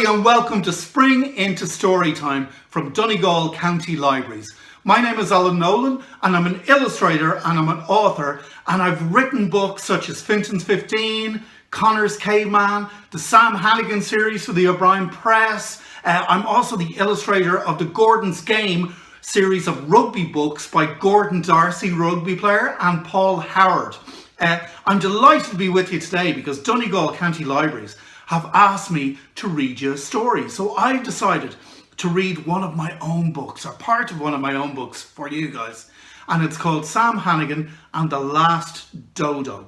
everybody and welcome to Spring into Storytime from Donegal County Libraries. My name is Alan Nolan and I'm an illustrator and I'm an author, and I've written books such as Finton's 15, Connor's Caveman, the Sam Hannigan series for the O'Brien Press. I'm also the illustrator of the Gordon's Game series of rugby books by Gordon Darcy, rugby player, and Paul Howard. I'm delighted to be with you today because Donegal County Libraries have asked me to read you a story. So I've decided to read one of my own books, or part of one of my own books for you guys. And it's called Sam Hannigan and the Last Dodo.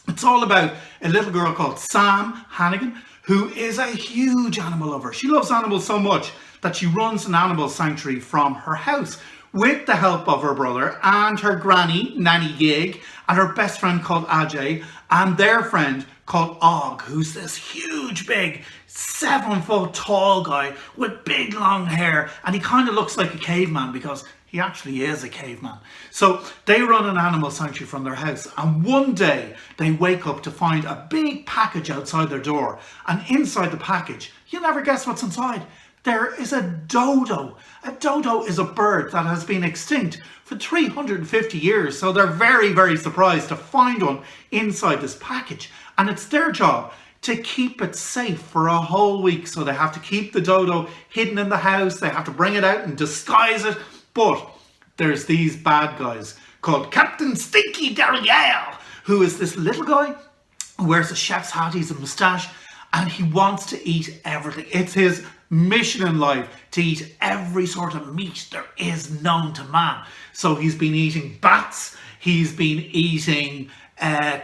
It's all about a little girl called Sam Hannigan, who is a huge animal lover. She loves animals so much that she runs an animal sanctuary from her house with the help of her brother and her granny, Nanny Gig, and her best friend called Ajay, and their friend called Og, who's this huge, big, 7-foot tall guy with big long hair, and he kind of looks like a caveman because he actually is a caveman. So they run an animal sanctuary from their house, and one day they wake up to find a big package outside their door, and inside the package, you'll never guess what's inside. There is a dodo. A dodo is a bird that has been extinct for 350 years. So they're very, very surprised to find one inside this package. And it's their job to keep it safe for a whole week. So they have to keep the dodo hidden in the house. They have to bring it out and disguise it. But there's these bad guys called Captain Stinky Derriere, who is this little guy who wears a chef's hat, he's a moustache, and he wants to eat everything. It's his mission in life to eat every sort of meat there is known to man. So he's been eating bats, he's been eating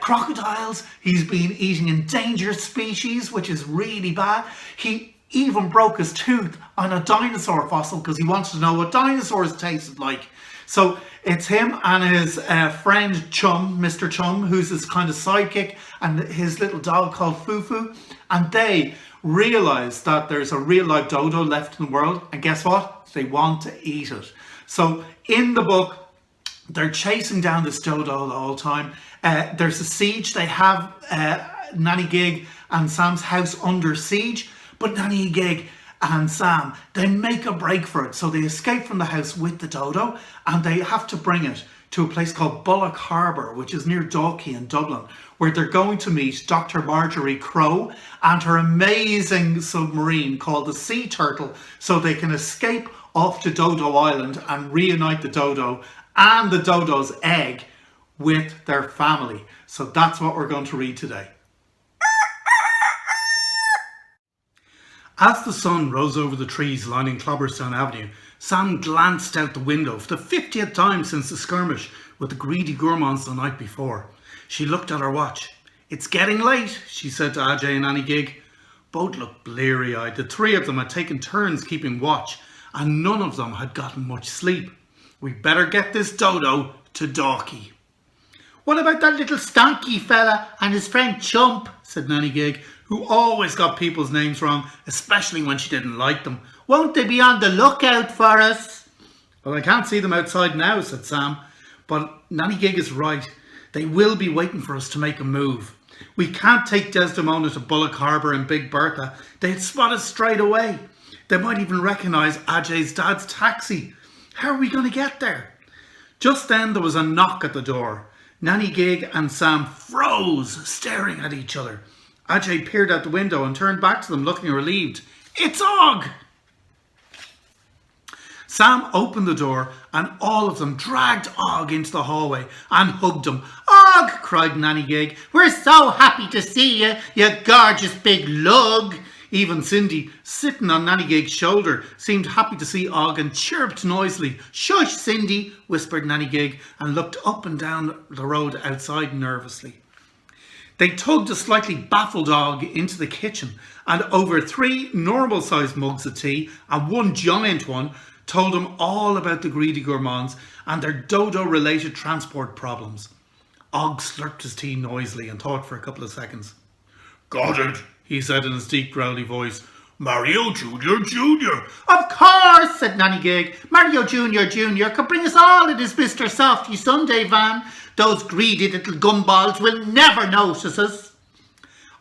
crocodiles, he's been eating endangered species, which is really bad. He even broke his tooth on a dinosaur fossil because he wanted to know what dinosaurs tasted like. So it's him and his friend Chum, Mr. Chum, who's his kind of sidekick, and his little dog called Fufu. And they realise that there's a real live dodo left in the world, and guess what? They want to eat it. So in the book, they're chasing down this dodo the whole time. There's a siege. They have Nanny Gig and Sam's house under siege, but Nanny Gig and Sam, they make a break for it. So they escape from the house with the dodo, and they have to bring it to a place called Bullock Harbour, which is near Dalkey in Dublin, where they're going to meet Dr. Marjorie Crowe and her amazing submarine called the Sea Turtle, so they can escape off to Dodo Island and reunite the dodo and the dodo's egg with their family. So that's what we're going to read today. As the sun rose over the trees lining Clobberstone Avenue, Sam glanced out the window for the 50th time since the skirmish with the greedy gourmands the night before. She looked at her watch. "It's getting late," she said to Ajay and Nanny Gig. Both looked bleary-eyed. The three of them had taken turns keeping watch, and none of them had gotten much sleep. "We'd better get this dodo to Dalkey." "What about that little stanky fella and his friend Chump?" said Nanny Gig, who always got people's names wrong, especially when she didn't like them. "Won't they be on the lookout for us?" "Well, I can't see them outside now," said Sam. "But Nanny Gig is right. They will be waiting for us to make a move. We can't take Desdemona to Bullock Harbour and Big Bertha. They'd spot us straight away. They might even recognise Ajay's dad's taxi. How are we going to get there?" Just then there was a knock at the door. Nanny Gig and Sam froze, staring at each other. Ajay peered out the window and turned back to them, looking relieved. "It's Og!" Sam opened the door and all of them dragged Og into the hallway and hugged him. "Og!" cried Nanny Gig. "We're so happy to see you, you gorgeous big lug." Even Cindy, sitting on Nanny Gig's shoulder, seemed happy to see Og and chirped noisily. "Shush, Cindy," whispered Nanny Gig, and looked up and down the road outside nervously. They tugged a slightly baffled Og into the kitchen, and over 3 normal-sized mugs of tea and 1 giant one told him all about the greedy gourmands and their dodo-related transport problems. Og slurped his tea noisily and thought for a couple of seconds. "Got it," he said in his deep growly voice. "Mario Junior Junior." "Of course," said Nanny Gig. "Mario Junior Junior could bring us all in his Mr. Softy Sunday van. Those greedy little gumballs will never notice us."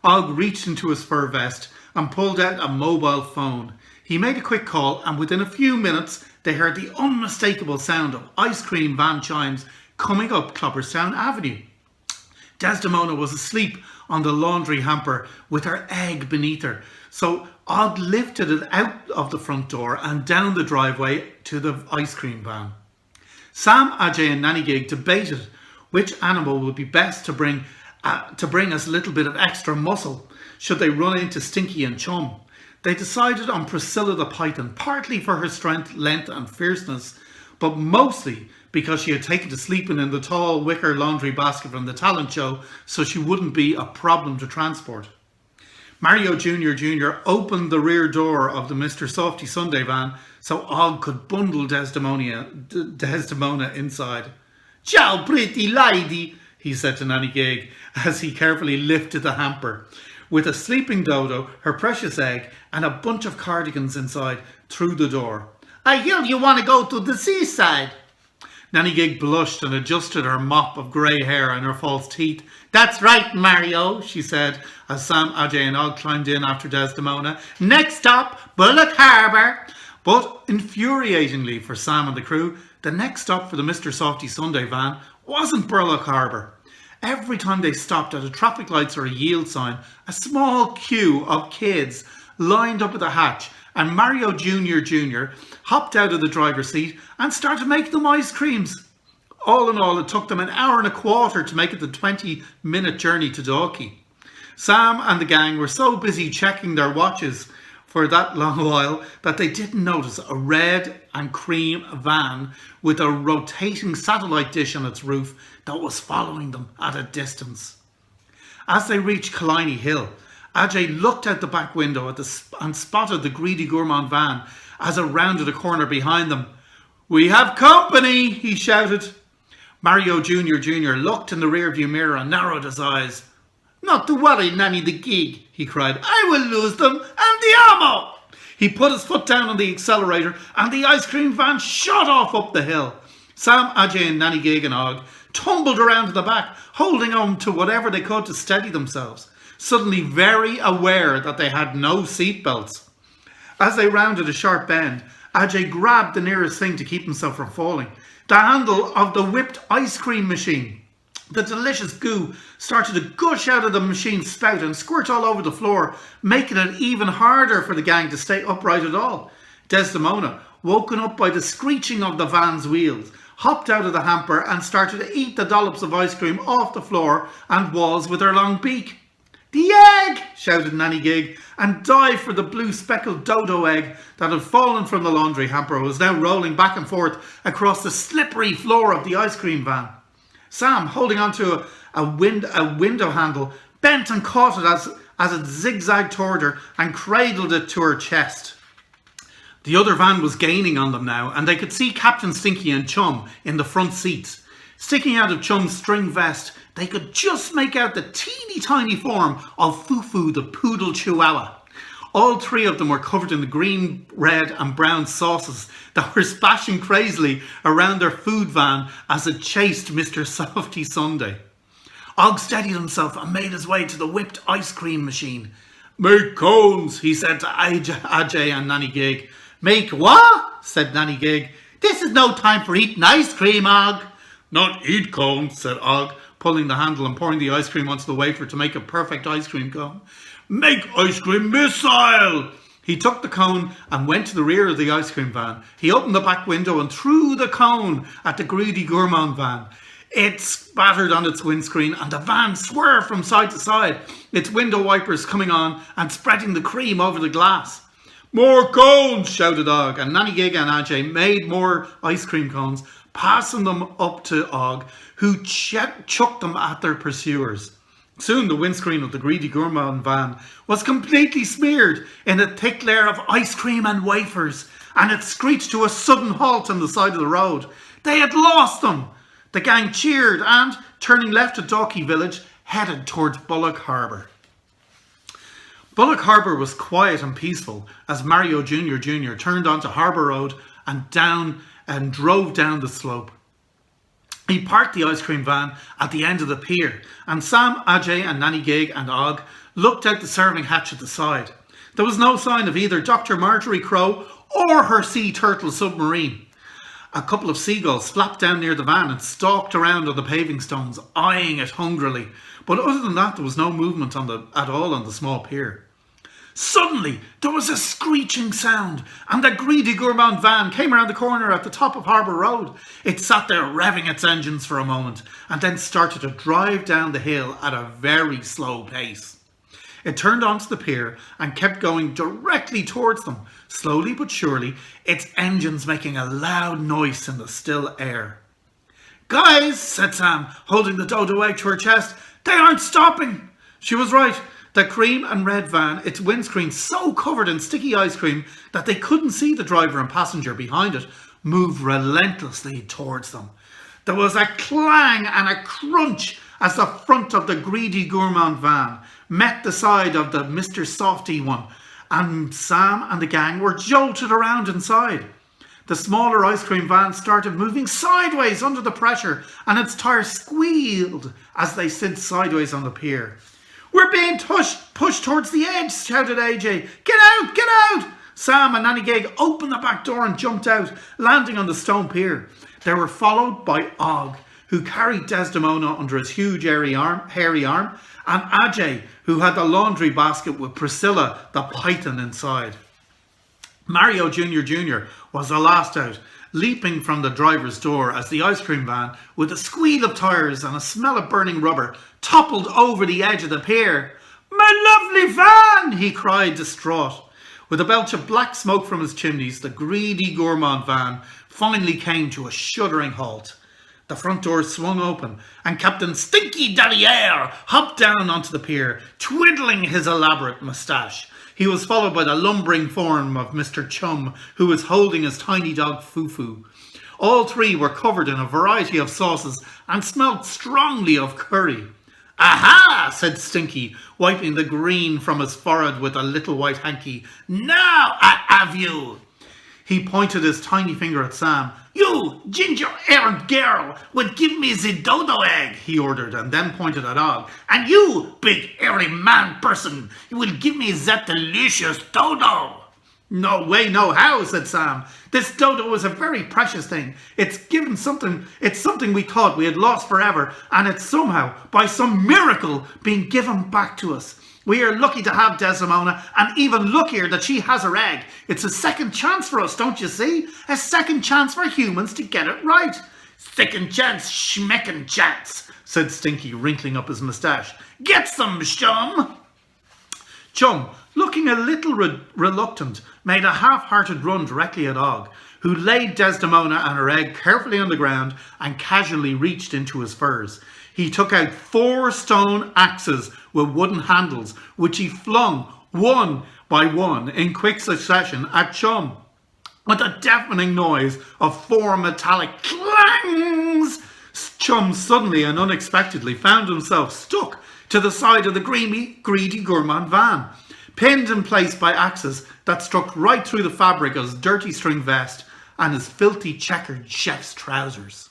Og reached into his fur vest and pulled out a mobile phone. He made a quick call, and within a few minutes they heard the unmistakable sound of ice cream van chimes coming up Clobberstown Avenue. Desdemona was asleep on the laundry hamper with her egg beneath her, so Og lifted it out of the front door and down the driveway to the ice cream van. Sam, Ajay and Nannygig debated which animal would be best to bring us a little bit of extra muscle should they run into Stinky and Chum. They decided on Priscilla the Python, partly for her strength, length and fierceness, but mostly because she had taken to sleeping in the tall wicker laundry basket from the talent show, so she wouldn't be a problem to transport. Mario Jr. opened the rear door of the Mr. Softy Sunday van so Og could bundle Desdemona inside. "Ciao, pretty lady," he said to Nannygig as he carefully lifted the hamper, with a sleeping dodo, her precious egg, and a bunch of cardigans inside, through the door. "I hear you want to go to the seaside." Nannygig blushed and adjusted her mop of grey hair and her false teeth. "That's right, Mario," she said, as Sam, Ajay and Og climbed in after Desdemona. "Next stop, Bullock Harbour." But infuriatingly for Sam and the crew, the next stop for the Mr. Softy Sunday van wasn't Bullock Harbour. Every time they stopped at a traffic lights or a yield sign, a small queue of kids lined up at the hatch, and Mario Jr. hopped out of the driver's seat and started making them ice creams. All in all, it took them an hour and a quarter to make it the 20-minute journey to Dalkey. Sam and the gang were so busy checking their watches for that long while that they didn't notice a red and cream van with a rotating satellite dish on its roof that was following them at a distance. As they reached Killiney Hill, Ajay looked out the back window and spotted the greedy gourmand van as it rounded a corner behind them. "We have company," he shouted. Mario Jr. looked in the rearview mirror and narrowed his eyes. "Not to worry, Nanny the Gig," he cried. "I will lose them and the ammo." He put his foot down on the accelerator and the ice cream van shot off up the hill. Sam, Ajay and Nannygig and Og tumbled around to the back, holding on to whatever they could to steady themselves, suddenly very aware that they had no seatbelts. As they rounded a sharp bend, Ajay grabbed the nearest thing to keep himself from falling, the handle of the whipped ice cream machine. The delicious goo started to gush out of the machine's spout and squirt all over the floor, making it even harder for the gang to stay upright at all. Desdemona, woken up by the screeching of the van's wheels, hopped out of the hamper and started to eat the dollops of ice cream off the floor and walls with her long beak. "The egg!" shouted Nannygig, and dived for the blue speckled dodo egg that had fallen from the laundry hamper and was now rolling back and forth across the slippery floor of the ice cream van. Sam, holding onto a window handle, bent and caught it as it zigzagged toward her and cradled it to her chest. The other van was gaining on them now, and they could see Captain Stinky and Chum in the front seats. Sticking out of Chum's string vest, they could just make out the teeny tiny form of Fufu the poodle chihuahua. All three of them were covered in the green, red and brown sauces that were splashing crazily around their food van as it chased Mr. Softy Sunday. Og steadied himself and made his way to the whipped ice cream machine. "Make cones," he said to Ajay and Nannygig. "Make what?" said Nannygig. "This is no time for eating ice cream, Og." "Not eat cones," said Og, pulling the handle and pouring the ice cream onto the wafer to make a perfect ice cream cone. "Make ice cream missile." He took the cone and went to the rear of the ice cream van. He opened the back window and threw the cone at the greedy gourmand van. It spattered on its windscreen and the van swerved from side to side, its window wipers coming on and spreading the cream over the glass. "More cones," shouted Og, and Nannygig and Ajay made more ice cream cones, passing them up to Og, who chucked them at their pursuers. Soon the windscreen of the greedy gourmand van was completely smeared in a thick layer of ice cream and wafers, and it screeched to a sudden halt on the side of the road. They had lost them! The gang cheered and, turning left at Dalkey Village, headed towards Bullock Harbour. Bullock Harbour was quiet and peaceful as Mario Jr. turned onto Harbour Road and drove down the slope. He parked the ice cream van at the end of the pier, and Sam, Ajay and Nannygig and Og looked out the serving hatch at the side. There was no sign of either Dr. Marjorie Crow or her sea turtle submarine. A couple of seagulls flapped down near the van and stalked around on the paving stones, eyeing it hungrily. But other than that, there was no movement at all on the small pier. Suddenly, there was a screeching sound, and the greedy gourmand van came around the corner at the top of Harbour Road. It sat there revving its engines for a moment, and then started to drive down the hill at a very slow pace. It turned onto the pier and kept going directly towards them, slowly but surely, its engines making a loud noise in the still air. "Guys," said Sam, holding the Dodo egg to her chest, "they aren't stopping." She was right. The cream and red van, its windscreen so covered in sticky ice cream that they couldn't see the driver and passenger behind it, moved relentlessly towards them. There was a clang and a crunch as the front of the greedy gourmand van met the side of the Mr. Softy one, and Sam and the gang were jolted around inside. The smaller ice cream van started moving sideways under the pressure, and its tires squealed as they slid sideways on the pier. "We're being pushed towards the edge," shouted AJ. "Get out, get out!" Sam and Nanny Gig opened the back door and jumped out, landing on the stone pier. They were followed by Og, who carried Desdemona under his huge hairy arm, and Ajay, who had the laundry basket with Priscilla the python inside. Mario Jr. was the last out, leaping from the driver's door as the ice cream van, with a squeal of tires and a smell of burning rubber, toppled over the edge of the pier. "My lovely van!" he cried, distraught. With a belch of black smoke from his chimneys, the greedy gourmand van finally came to a shuddering halt. The front door swung open, and Captain Stinky Derriere hopped down onto the pier, twiddling his elaborate moustache. He was followed by the lumbering form of Mr. Chum, who was holding his tiny dog Fufu. All three were covered in a variety of sauces and smelled strongly of curry. "Aha!" said Stinky, wiping the green from his forehead with a little white hanky. "Now I have you!" He pointed his tiny finger at Sam. "You, ginger-haired girl, would give me the dodo egg," he ordered, and then pointed at Og. "And you, big hairy man person, you will give me that delicious dodo." "No way, no how," said Sam. "This dodo is a very precious thing. It's something we thought we had lost forever, and it's somehow, by some miracle, being given back to us. We are lucky to have Desdemona, and even luckier that she has her egg. It's a second chance for us, don't you see? A second chance for humans to get it right." "Second chance, schmeckin' chance," said Stinky, wrinkling up his moustache. "Get some, Chum." Chum, looking a little reluctant, made a half-hearted run directly at Og, who laid Desdemona and her egg carefully on the ground and casually reached into his furs. He took out 4 stone axes with wooden handles, which he flung one by one in quick succession at Chum. With a deafening noise of 4 metallic clangs, Chum suddenly and unexpectedly found himself stuck to the side of the greedy gourmand van, pinned in place by axes that struck right through the fabric of his dirty string vest and his filthy checkered chef's trousers.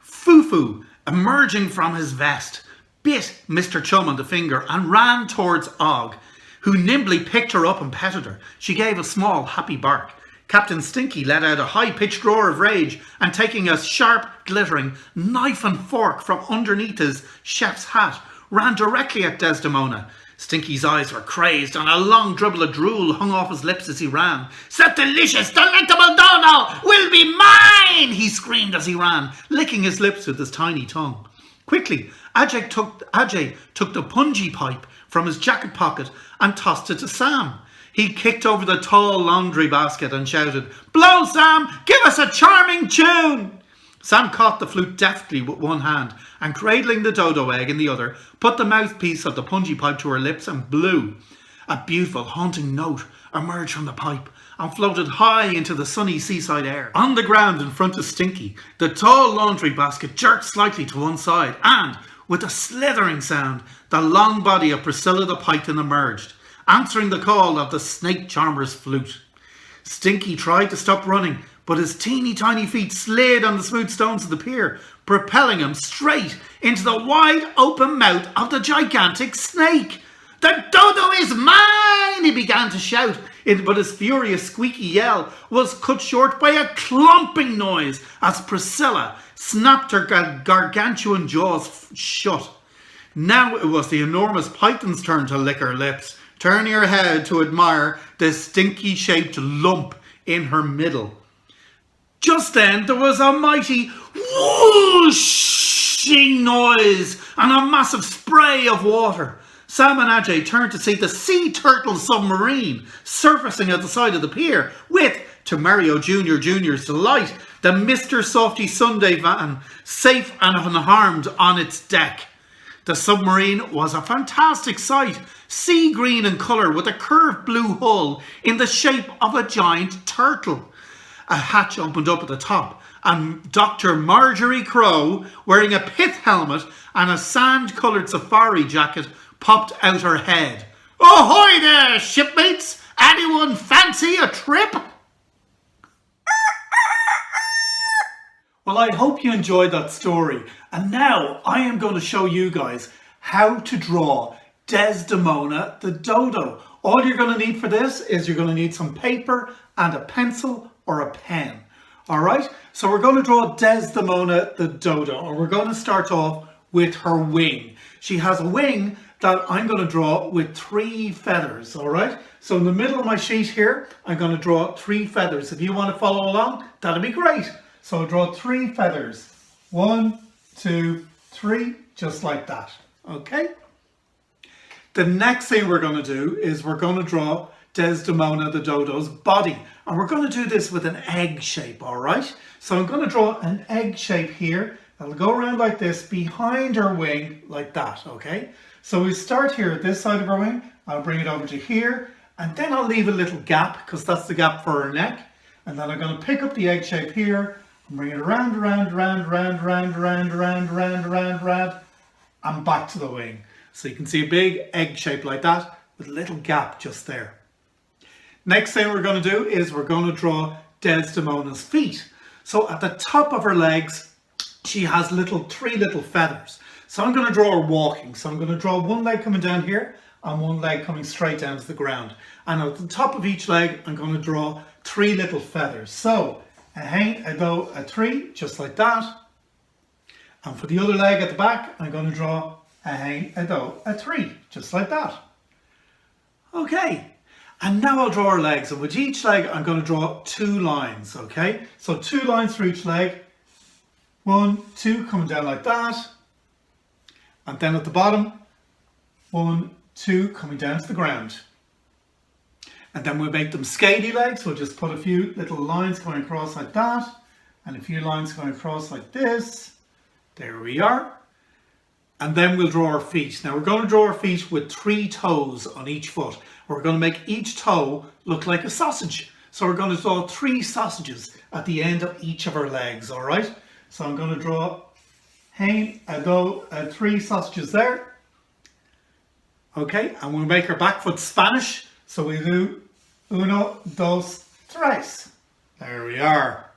Fufu, emerging from his vest, bit Mr. Chum on the finger and ran towards Og, who nimbly picked her up and petted her. She gave a small, happy bark. Captain Stinky let out a high-pitched roar of rage, and taking a sharp, glittering knife and fork from underneath his chef's hat, ran directly at Desdemona. Stinky's eyes were crazed, and a long dribble of drool hung off his lips as he ran. "That delicious, delectable dodo will be mine!" he screamed as he ran, licking his lips with his tiny tongue. Quickly, Ajay took the punji pipe from his jacket pocket and tossed it to Sam. He kicked over the tall laundry basket and shouted, "Blow, Sam! Give us a charming tune!" Sam caught the flute deftly with one hand and, cradling the dodo egg in the other, put the mouthpiece of the punji pipe to her lips and blew. A beautiful, haunting note emerged from the pipe and floated high into the sunny seaside air. On the ground in front of Stinky, the tall laundry basket jerked slightly to one side and, with a slithering sound, the long body of Priscilla the python emerged, answering the call of the snake charmer's flute. Stinky tried to stop running, but his teeny tiny feet slid on the smooth stones of the pier, propelling him straight into the wide open mouth of the gigantic snake. "The dodo is mine!" he began to shout, but his furious squeaky yell was cut short by a clumping noise as Priscilla snapped her gargantuan jaws shut. Now it was the enormous python's turn to lick her lips, turning her head to admire the stinky shaped lump in her middle. Just then there was a mighty whooshing noise and a massive spray of water. Sam and Ajay turned to see the sea turtle submarine surfacing at the side of the pier with, to Mario Jr.'s delight, the Mr. Softy Sunday van safe and unharmed on its deck. The submarine was a fantastic sight, sea green in colour with a curved blue hull in the shape of a giant turtle. A hatch opened up at the top and Dr. Marjorie Crow, wearing a pith helmet and a sand-coloured safari jacket, popped out her head. "Ahoy there, shipmates! Anyone fancy a trip?" Well, I hope you enjoyed that story. And now I am going to show you guys how to draw Desdemona the Dodo. All you're going to need for this is you're going to need some paper and a pencil or a pen. All right, so we're going to draw Desdemona the Dodo, and we're going to start off with her wing. She has a wing that I'm going to draw with 3 feathers. All right, so in the middle of my sheet here, I'm going to draw 3 feathers. If you want to follow along, that'd be great. So I'll draw 3 feathers. 1, 2, 3, just like that. Okay. The next thing we're going to do is we're going to draw Desdemona the Dodo's body. And we're going to do this with an egg shape, all right? So I'm going to draw an egg shape here. That'll go around like this behind her wing, like that, okay? So we start here at this side of her wing. I'll bring it over to here. And then I'll leave a little gap, because that's the gap for her neck. And then I'm going to pick up the egg shape here and bring it around, and back to the wing. So you can see a big egg shape like that with a little gap just there. Next thing we're going to do is we're going to draw Desdemona's feet. So at the top of her legs, she has 3 little feathers. So I'm going to draw her walking. So I'm going to draw one leg coming down here and one leg coming straight down to the ground. And at the top of each leg, I'm going to draw 3 little feathers. So a hang, a do, a 3, just like that. And for the other leg at the back, I'm going to draw a hang, a do, a 3, just like that. Okay. And now I'll draw her legs, and with each leg I'm going to draw 2 lines, okay? So 2 lines for each leg. 1, 2 coming down like that. And then at the bottom, 1, 2 coming down to the ground. And then we'll make them skaty legs. We'll just put a few little lines going across like that. And a few lines going across like this. There we are. And then we'll draw our feet. Now we're going to draw our feet with 3 toes on each foot. We're going to make each toe look like a sausage. So we're going to draw 3 sausages at the end of each of our legs, all right? So I'm going to draw hang, a do, 3 sausages there. Okay, and we'll make our back foot Spanish. So we do 1, 2, 3. There we are.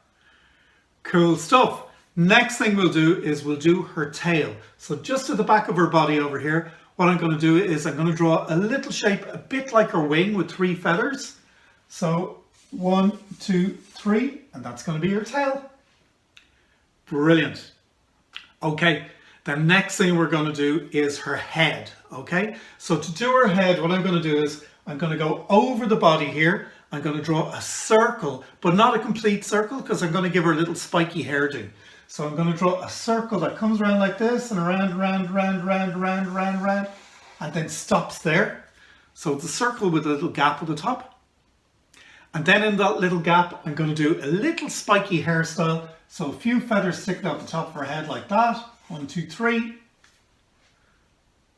Cool stuff. Next thing we'll do is we'll do her tail. So just at the back of her body over here, what I'm going to do is I'm going to draw a little shape a bit like her wing with 3 feathers. So 1, 2, 3, and that's going to be her tail. Brilliant. Okay, the next thing we're going to do is her head. Okay, so to do her head, what I'm going to do is I'm going to go over the body here. I'm going to draw a circle, but not a complete circle, because I'm going to give her a little spiky hairdo. So I'm going to draw a circle that comes around like this and around, and then stops there. So it's a circle with a little gap at the top. And then in that little gap, I'm going to do a little spiky hairstyle. So a few feathers sticking out the top of her head like that. 1, 2, 3.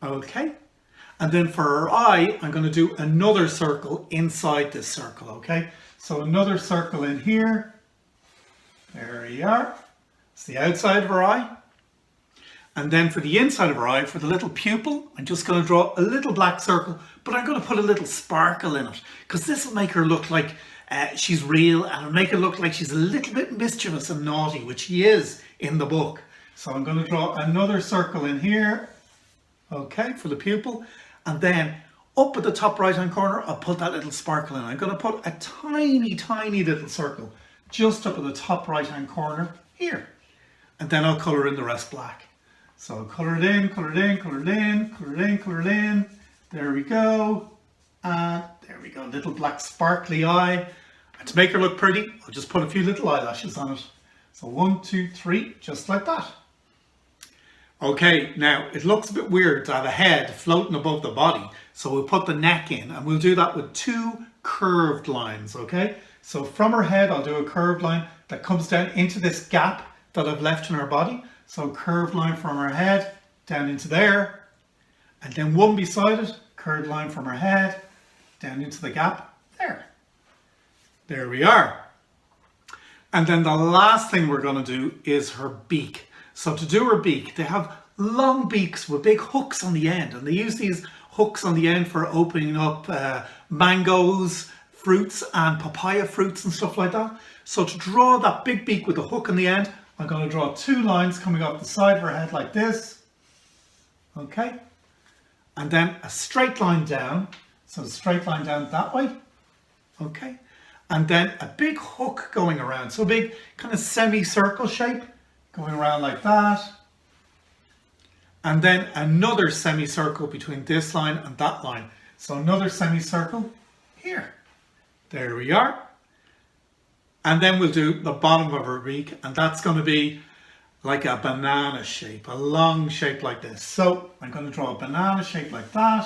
Okay. And then for her eye, I'm going to do another circle inside this circle, okay? So another circle in here. There you are. It's the outside of her eye. And then for the inside of her eye, for the little pupil, I'm just going to draw a little black circle, but I'm going to put a little sparkle in it, because this will make her look like she's real, and it'll make her look like she's a little bit mischievous and naughty, which she is in the book. So I'm going to draw another circle in here, okay, for the pupil. And then up at the top right hand corner, I'll put that little sparkle in. I'm going to put a tiny, tiny little circle just up at the top right hand corner here. And then I'll colour in the rest black. So I'll colour it in, colour it in, colour it in, colour it in, colour it in. There we go. And there we go, little black sparkly eye. And to make her look pretty, I'll just put a few little eyelashes on it. So 1, 2, 3, just like that. Okay, now it looks a bit weird to have a head floating above the body. So we'll put the neck in, and we'll do that with 2 curved lines, okay? So from her head, I'll do a curved line that comes down into this gap that I've left in her body. So curved line from her head down into there, and then one beside it, curved line from her head down into the gap there. There we are. And then the last thing we're going to do is her beak. So to do her beak, they have long beaks with big hooks on the end, and they use these hooks on the end for opening up mangoes, fruits and papaya fruits and stuff like that. So to draw that big beak with the hook on the end, I'm going to draw 2 lines coming up the side of her head like this. Okay. And then a straight line down. So a straight line down that way. Okay. And then a big hook going around. So a big kind of semicircle shape going around like that. And then another semicircle between this line and that line. So another semicircle here. There we are. And then we'll do the bottom of her beak, and that's going to be like a banana shape, a long shape like this. So I'm going to draw a banana shape like that.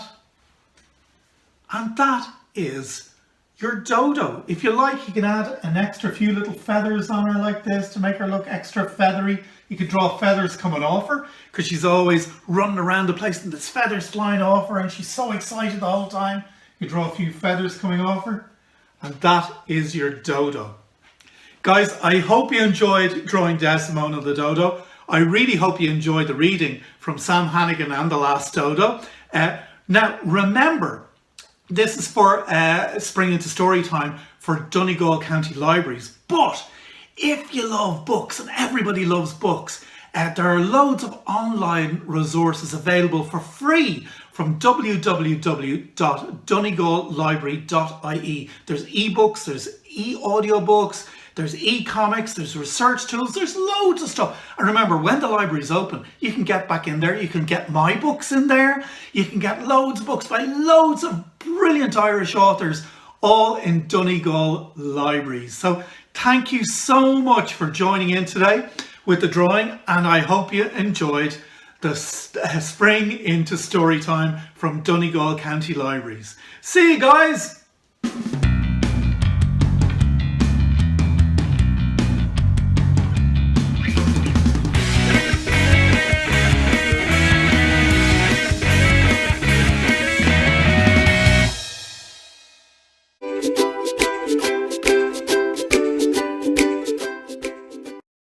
And that is your dodo. If you like, you can add an extra few little feathers on her like this to make her look extra feathery. You could draw feathers coming off her because she's always running around the place and there's feathers flying off her and she's so excited the whole time. You draw a few feathers coming off her, and that is your dodo. Guys, I hope you enjoyed drawing Desdemona the Dodo. I really hope you enjoyed the reading from Sam Hannigan and The Last Dodo. Now, remember, this is for Spring into Storytime for Donegal County Libraries. But if you love books, and everybody loves books, there are loads of online resources available for free from www.donegallibrary.ie. There's ebooks, there's e-audiobooks, there's e-comics, there's research tools, there's loads of stuff. And remember, when the library's open, you can get back in there, you can get my books in there, you can get loads of books by loads of brilliant Irish authors, all in Donegal libraries. So thank you so much for joining in today with the drawing, and I hope you enjoyed the Spring into Storytime from Donegal County Libraries. See you guys!